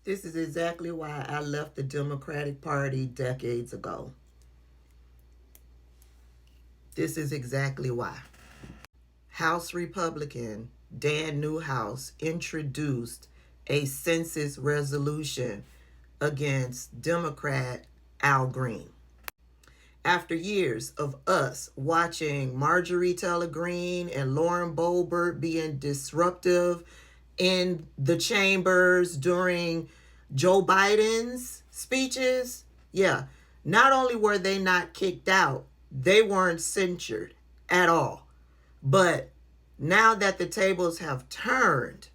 This is exactly why I left the Democratic Party decades ago. This is exactly why. House Republican Dan Newhouse introduced a census resolution against Democrat Al Green. After years of us watching Marjorie Taylor Greene and Lauren Boebert being disruptive in the chambers during Joe Biden's speeches, yeah, not only were they not kicked out, they weren't censured at all. But now that the tables have turned,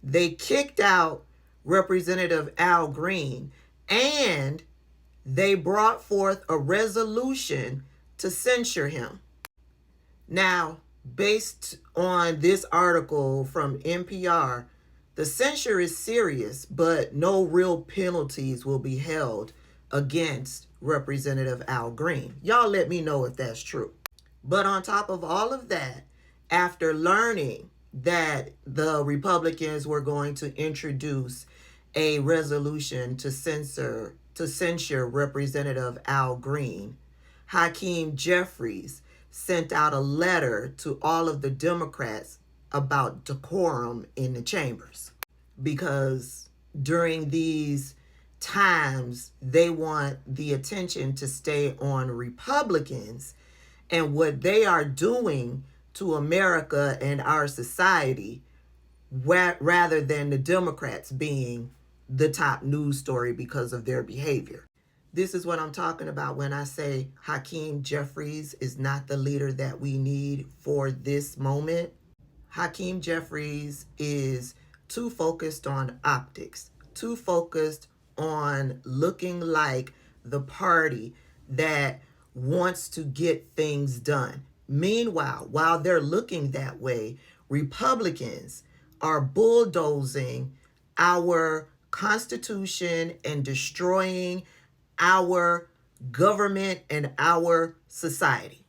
they kicked out Representative Al Green and they brought forth a resolution to censure him. Now, based on this article from NPR, the censure is serious, but no real penalties will be held against Representative Al Green. Y'all let me know if that's true. But on top of all of that, after learning that the Republicans were going to introduce a resolution to censure Representative Al Green, Hakeem Jeffries sent out a letter to all of the Democrats about decorum in the chambers, because during these times they want the attention to stay on Republicans and what they are doing to America and our society, rather than the Democrats being the top news story because of their behavior. This is what I'm talking about when I say Hakeem Jeffries is not the leader that we need for this moment. Hakeem Jeffries is too focused on optics, too focused on looking like the party that wants to get things done. Meanwhile, while they're looking that way, Republicans are bulldozing our Constitution and destroying our government and our society.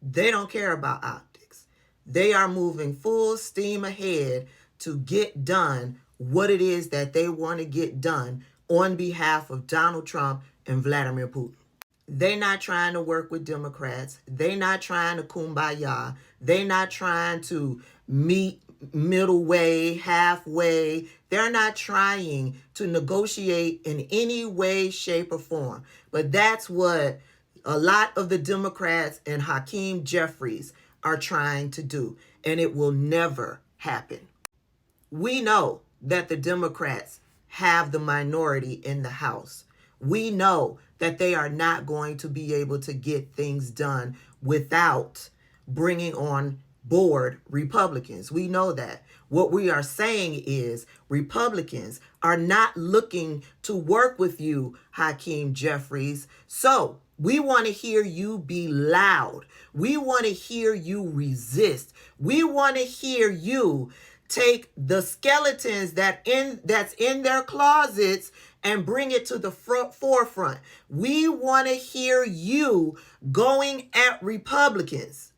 They don't care about optics. They are moving full steam ahead to get done what it is that they want to get done on behalf of Donald Trump and Vladimir Putin. They're not trying to work with Democrats. They're not trying to kumbaya. They're not trying to meet middle way, halfway. They're not trying to negotiate in any way, shape, or form. But that's what a lot of the Democrats and Hakeem Jeffries are trying to do. And it will never happen. We know that the Democrats have the minority in the House. We know that they are not going to be able to get things done without bringing on board Republicans. We know that. What we are saying is Republicans are not looking to work with you, Hakeem Jeffries. So we want to hear you be loud. We want to hear you resist. We want to hear you take the skeletons that's in their closets and bring it to the forefront. We want to hear you going at Republicans.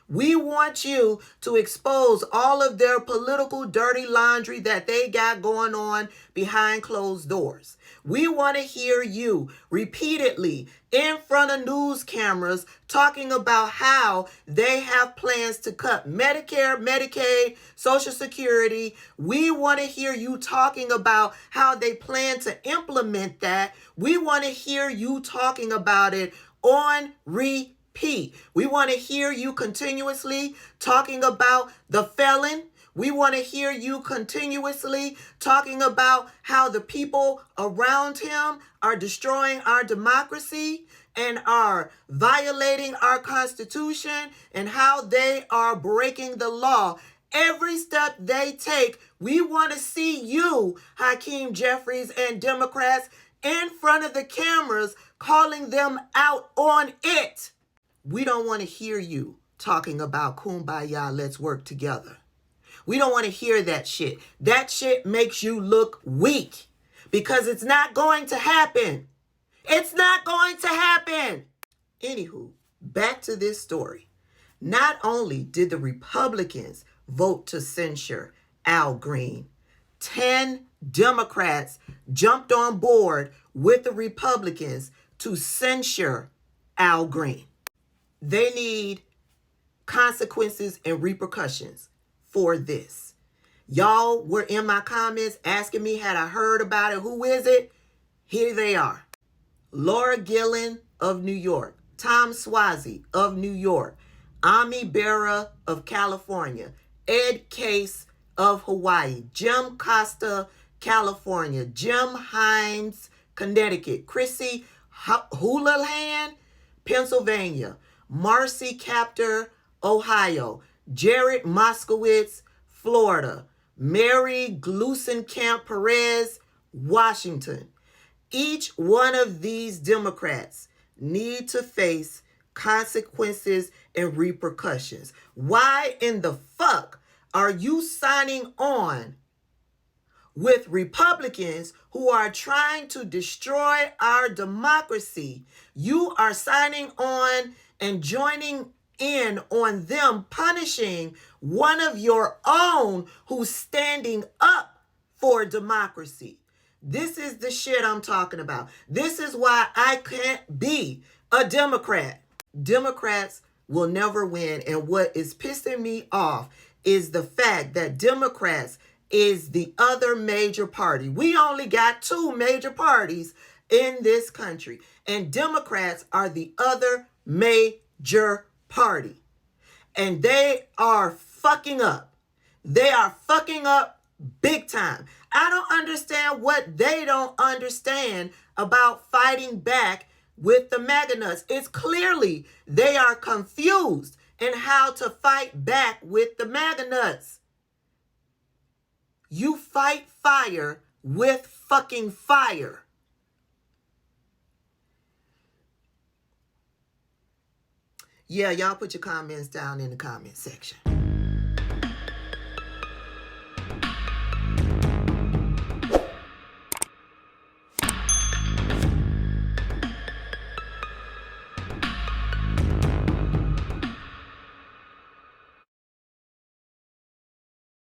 We want you to expose all of their political dirty laundry that they got going on behind closed doors. We want to hear you repeatedly in front of news cameras talking about how they have plans to cut Medicare, Medicaid, Social Security. We want to hear you talking about how they plan to implement that. We want to hear you talking about it on repeat. We want to hear you continuously talking about the felon. We want to hear you continuously talking about how the people around him are destroying our democracy and are violating our Constitution and how they are breaking the law. Every step they take, we want to see you, Hakeem Jeffries and Democrats, in front of the cameras calling them out on it. We don't want to hear you talking about kumbaya, let's work together. We don't want to hear that shit. That shit makes you look weak because it's not going to happen. It's not going to happen. Anywho, back to this story. Not only did the Republicans vote to censure Al Green, 10 Democrats jumped on board with the Republicans to censure Al Green. They need consequences and repercussions for this. Y'all were in my comments asking me, had I heard about it? Who is it? Here they are. Laura Gillen of New York, Tom Suozzi of New York, Ami Bera of California, Ed Case of Hawaii, Jim Costa, California, Jim Himes, Connecticut, Chrissy Houlihan, Pennsylvania, Marcy Captor, Ohio, Jared Moskowitz, Florida, Mary Glusenkamp Perez, Washington. Each one of these Democrats need to face consequences and repercussions. Why in the fuck are you signing on with Republicans who are trying to destroy our democracy? You are signing on and joining in on them punishing one of your own who's standing up for democracy. This is the shit I'm talking about. This is why I can't be a Democrat. Democrats will never win. And what is pissing me off is the fact that Democrats is the other major party. We only got two major parties in this country. And Democrats are the other major party. And they are fucking up. They are fucking up big time. I don't understand what they don't understand about fighting back with the MAGA nuts. It's clearly they are confused in how to fight back with the MAGA nuts. You fight fire with fucking fire. Yeah, y'all put your comments down in the comment section.